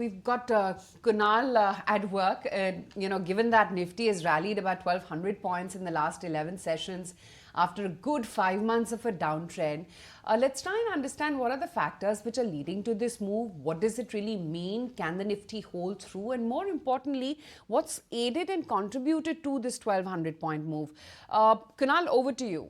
We've got Kunal at work. Given that Nifty has rallied about 1,200 points in the last 11 sessions after a good 5 months of a downtrend, let's try and understand what are the factors which are leading to this move. What does it really mean? Can the Nifty hold through? And more importantly, what's aided and contributed to this 1,200 point move? Kunal, over to you.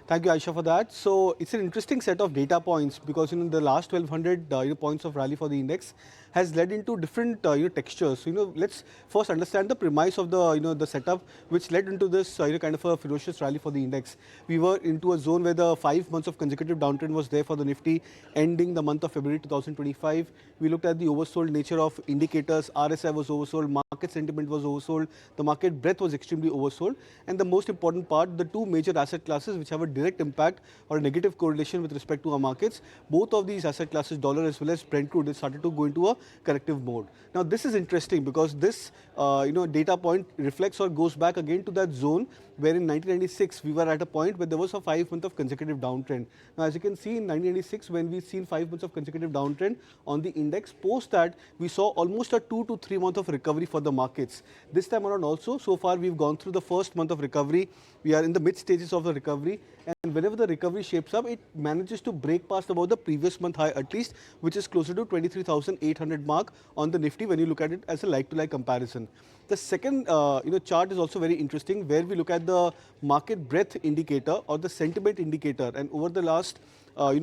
Thank you, Aisha, for that. So it's an interesting set of data points because the last 1,200 points of rally for the index has led into different textures. So let's first understand the premise of the setup which led into this kind of a ferocious rally for the index. We were into a zone where the 5 months of consecutive downtrend was there for the Nifty, ending the month of February 2025. We looked at the oversold nature of indicators. RSI was oversold, market sentiment was oversold, the market breadth was extremely oversold, and the most important part, the two major asset classes which have a direct impact or a negative correlation with respect to our markets, both of these asset classes, dollar as well as Brent crude, has started to go into a corrective mode. Now this is interesting because this data point reflects or goes back again to that zone where in 1996 we were at a point where there was a 5 month of consecutive downtrend. Now as you can see in 1996, when we've seen 5 months of consecutive downtrend on the index, post that we saw almost a 2 to 3 month of recovery for the markets. This time around also, so far we've gone through the first month of recovery. We are in the mid stages of the recovery, and whenever the recovery shapes up, it manages to break past about the previous month high at least, which is closer to 23,800 mark on the Nifty when you look at it as a like-to-like comparison. The second chart is also very interesting, where we look at the market breadth indicator or the sentiment indicator, and over the last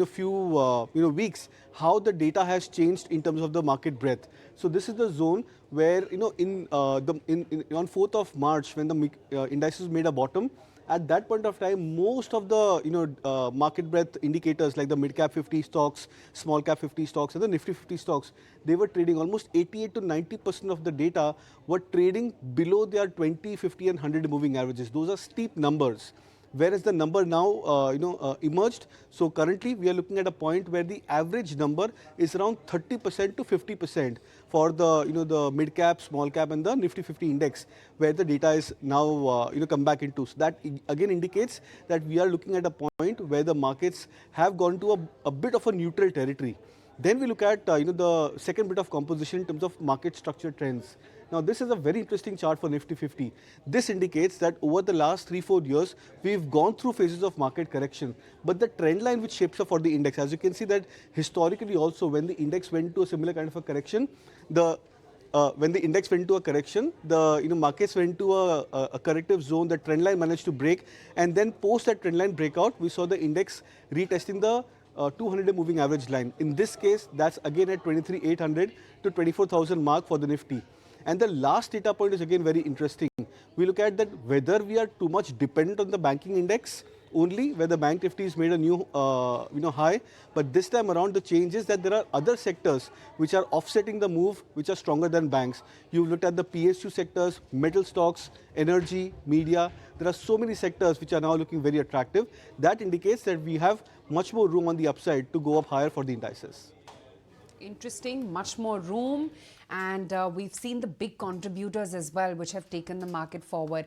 few weeks, how the data has changed in terms of the market breadth. So this is the zone where on 4th of March, when the indices made a bottom, at that point of time, most of the market breadth indicators like the mid cap 50 stocks, small cap 50 stocks, and the Nifty 50 stocks, they were trading almost 88 to 90% of the data were trading below their 20, 50, and 100 moving averages. Those are steep numbers. Whereas the number now emerged. So currently we are looking at a point where the average number is around 30% to 50% for the mid cap, small cap, and the Nifty 50 index, where the data is now come back into. So that again indicates that we are looking at a point where the markets have gone to a bit of a neutral territory. Then we look at the second bit of composition in terms of market structure trends. Now this is a very interesting chart for Nifty 50. This indicates that over the last 3-4 years, we've gone through phases of market correction. But the trend line which shapes up for the index, as you can see that historically also when the index went to a similar kind of a correction, when the index went to a correction, the markets went to a corrective zone. The trend line managed to break, and then post that trend line breakout, we saw the index retesting the 200-day moving average line. In this case, that's again at 23,800 to 24,000 mark for the Nifty. And the last data point is again very interesting. We look at that whether we are too much dependent on the banking index only, where the bank Nifty has made a new high. But this time around, the change is that there are other sectors which are offsetting the move, which are stronger than banks. You've looked at the PSU sectors, metal stocks, energy, media. There are so many sectors which are now looking very attractive. That indicates that we have much more room on the upside to go up higher for the indices. Interesting, much more room, and we've seen the big contributors as well which have taken the market forward.